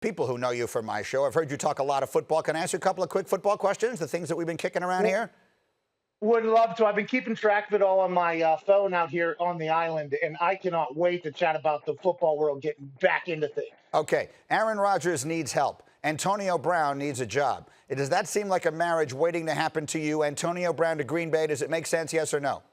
People who know you from my show, I've heard you talk a lot of football. Can I ask you a couple of quick football questions, the things that we've been kicking around here? Would love to. I've been keeping track of it all on my phone out here on the island, and I cannot wait to chat about the football world getting back into things. Okay, Aaron Rodgers needs help. Antonio Brown needs a job. Does that seem like a marriage waiting to happen to you? Antonio Brown to Green Bay, does it make sense, yes or no?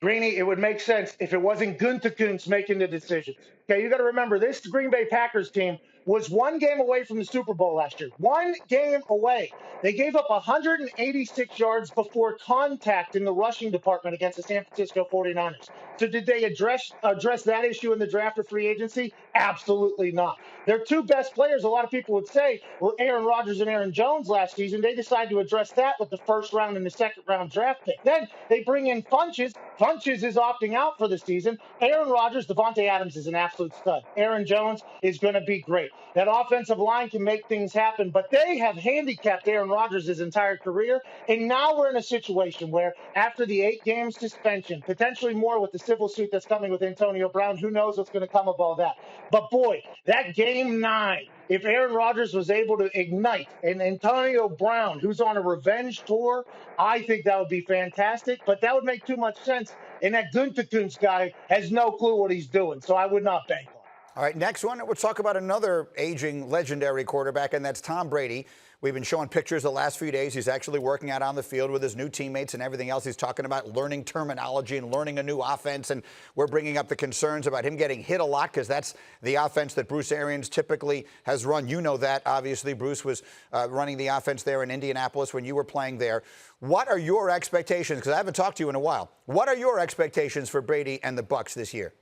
Greeny, it would make sense if it wasn't Gutekunst making the decisions. Okay, you got to remember this Green Bay Packers team was one game away from the Super Bowl last year. One game away. They gave up 186 yards before contact in the rushing department against the San Francisco 49ers. So did they address that issue in the draft or free agency? Absolutely not. Their two best players, a lot of people would say, were Aaron Rodgers and Aaron Jones last season. They decided to address that with the first round and the second round draft pick. Then they bring in Funches. Funches is opting out for the season. Aaron Rodgers, Devontae Adams is an absolute stud. Aaron Jones is going to be great. That offensive line can make things happen, but they have handicapped Aaron Rodgers his entire career. And now we're in a situation where after the 8-game suspension, potentially more with the civil suit that's coming with Antonio Brown, who knows what's going to come of all that. But boy, that game 9, if Aaron Rodgers was able to ignite and Antonio Brown, who's on a revenge tour, I think that would be fantastic. But that would make too much sense. And that Gutekunst guy has no clue what he's doing, so I would not bank on it. All right, next one, we'll talk about another aging legendary quarterback, and that's Tom Brady. We've been showing pictures the last few days. He's actually working out on the field with his new teammates and everything else. He's talking about learning terminology and learning a new offense, and we're bringing up the concerns about him getting hit a lot because that's the offense that Bruce Arians typically has run. You know that, obviously. Bruce was running the offense there in Indianapolis when you were playing there. What are your expectations? Because I haven't talked to you in a while. What are your expectations for Brady and the Bucs this year?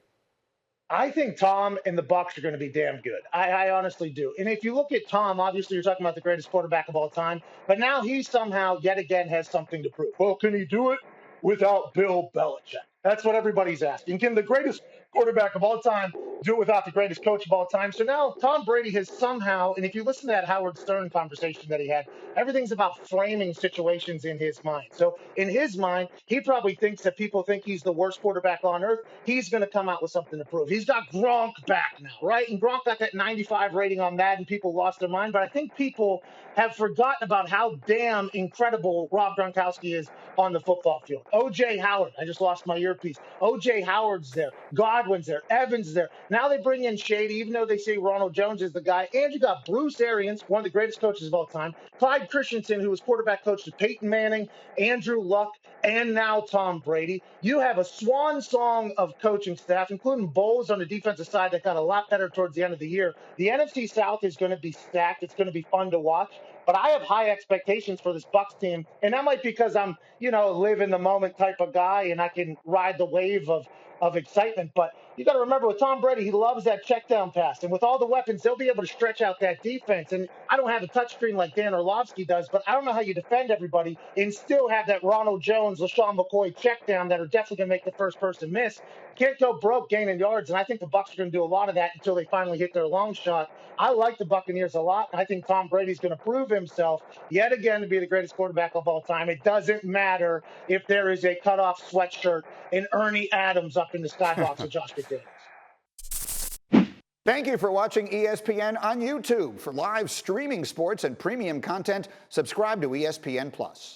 I think Tom and the Bucs are going to be damn good. I honestly do. And if you look at Tom, obviously you're talking about the greatest quarterback of all time, but now he somehow yet again has something to prove. Well, can he do it without Bill Belichick? That's what everybody's asking. Can the greatest quarterback of all time do it without the greatest coach of all time? So now Tom Brady has somehow, and if you listen to that Howard Stern conversation that he had, everything's about framing situations in his mind. So in his mind, he probably thinks that people think he's the worst quarterback on earth. He's going to come out with something to prove. He's got Gronk back now, right? And Gronk got that 95 rating on Madden. People lost their mind. But I think people have forgotten about how damn incredible Rob Gronkowski is on the football field. O.J. Howard, I just lost my earpiece. O.J. Howard's there. Godwin's there. Evans is there. Now they bring in Shady, even though they say Ronald Jones is the guy. And you got Bruce Arians, one of the greatest coaches of all time. Clyde Christensen, who was quarterback coach to Peyton Manning, Andrew Luck, and now Tom Brady. You have a swan song of coaching staff, including Bowles on the defensive side that got a lot better towards the end of the year. The NFC South is going to be stacked. It's going to be fun to watch. But I have high expectations for this Bucs team, and that might be because I'm, live in the moment type of guy, and I can ride the wave of excitement. But you got to remember with Tom Brady, he loves that check down pass. And with all the weapons, they'll be able to stretch out that defense. And I don't have a touchscreen like Dan Orlovsky does, but I don't know how you defend everybody and still have that Ronald Jones, LaShawn McCoy check down that are definitely going to make the first person miss. Can't go broke gaining yards. And I think the Bucs are going to do a lot of that until they finally hit their long shot. I like the Buccaneers a lot. I think Tom Brady's going to prove himself yet again to be the greatest quarterback of all time. It doesn't matter if there is a cutoff sweatshirt and Ernie Adams up in the skybox with Josh McDaniels. Thank you for watching ESPN on YouTube. For live streaming sports and premium content, subscribe to ESPN+.